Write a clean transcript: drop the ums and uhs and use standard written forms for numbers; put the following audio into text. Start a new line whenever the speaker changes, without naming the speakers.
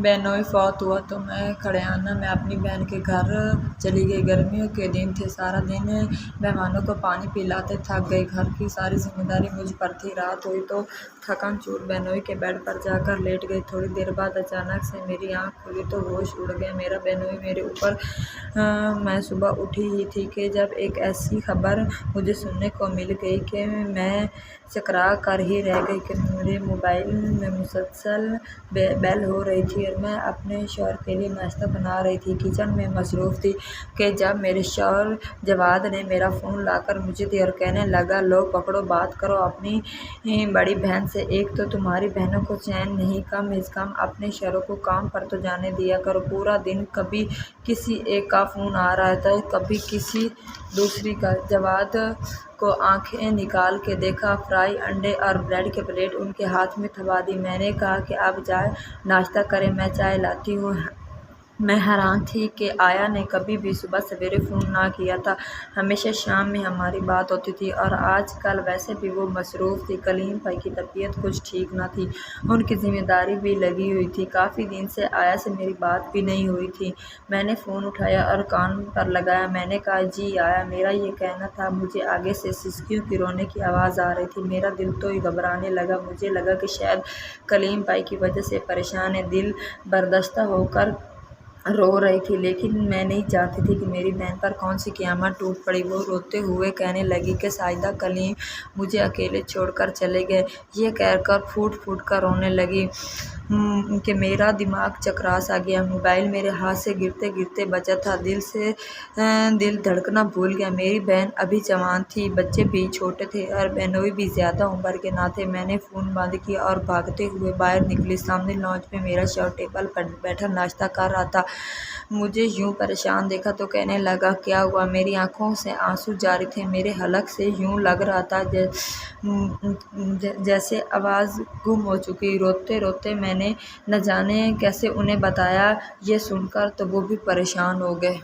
بہنوئی فوت ہوا تو میں کھڑیانہ میں اپنی بہن کے گھر چلی گئی۔ گرمیوں کے دن تھے، سارا دن مہمانوں کو پانی پلاتے تھک گئی، گھر کی ساری ذمہ داری مجھ پر تھی۔ رات ہوئی تو تھکن چور بہنوئی کے بیڈ پر جا کر لیٹ گئی۔ تھوڑی دیر بعد اچانک سے میری آنکھ کھلی تو ہوش اڑ گیا میرا بہنوئی میرے اوپر۔ میں صبح اٹھی ہی تھی کہ جب ایک ایسی خبر مجھے سننے کو مل گئی کہ میں چکرا کر ہی رہ گئی کہ میرے موبائل میں مسلسل بیل ہو رہی تھی اور میں اپنے شوہر کے لیے ناشتہ بنا رہی تھی، کچن میں مصروف تھی کہ جب میرے شوہر جواد نے میرا فون لا کر مجھے دیا اور کہنے لگا، لو پکڑو، بات کرو اپنی بڑی بہن سے۔ ایک تو تمہاری بہنوں کو چین نہیں، کم از کم اپنے شوہروں کو کام پر تو جانے دیا کرو۔ پورا دن کبھی کسی ایک کا فون آ رہا تھا، کبھی کسی دوسری کا۔ جواد کو آنکھیں نکال کے دیکھا، فرائی انڈے اور بریڈ کی پلیٹ ان کے ہاتھ میں تھما دی۔ میں نے کہا کہ اب جائیں ناشتہ کریں، میں چائے لاتی ہوں۔ میں حیران تھی کہ آیا نے کبھی بھی صبح سویرے فون نہ کیا تھا، ہمیشہ شام میں ہماری بات ہوتی تھی، اور آج کل ویسے بھی وہ مصروف تھی۔ کلیم بھائی کی طبیعت کچھ ٹھیک نہ تھی، ان کی ذمہ داری بھی لگی ہوئی تھی۔ کافی دن سے آیا سے میری بات بھی نہیں ہوئی تھی۔ میں نے فون اٹھایا اور کان پر لگایا۔ میں نے کہا، جی آیا، میرا یہ کہنا تھا۔ مجھے آگے سے سسکیوں کی رونے کی آواز آ رہی تھی۔ میرا دل تو گھبرانے لگا، مجھے لگا کہ شاید کلیم بھائی کی وجہ سے پریشان ہے۔ دل برداشتہ ہو کر رو رہی تھی، لیکن میں نہیں چاہتی تھی کہ میری بہن پر کون سی قیامت ٹوٹ پڑی۔ وہ روتے ہوئے کہنے لگی کہ ساجدہ، کلیم مجھے اکیلے چھوڑ کر چلے گئے۔ یہ کہہ کر پھوٹ پھوٹ کر رونے لگی کہ میرا دماغ چکرا سا گیا۔ موبائل میرے ہاتھ سے گرتے گرتے بچا تھا، دل دھڑکنا بھول گیا۔ میری بہن ابھی جوان تھی، بچے بھی چھوٹے تھے اور بہنوئی بھی زیادہ عمر کے نہ تھے۔ میں نے فون بند کیا اور بھاگتے ہوئے باہر نکلی۔ سامنے لانچ میں میرا شوہر ٹیبل پر بیٹھا ناشتہ کر رہا تھا۔ مجھے یوں پریشان دیکھا تو کہنے لگا، کیا ہوا؟ میری آنکھوں سے آنسو جاری تھے، میرے حلق سے یوں لگ رہا تھا جیسے آواز گم ہو چکی۔ روتے روتے میں نے نہ جانے کیسے انہیں بتایا۔ یہ سن کر تو وہ بھی پریشان ہو گئے۔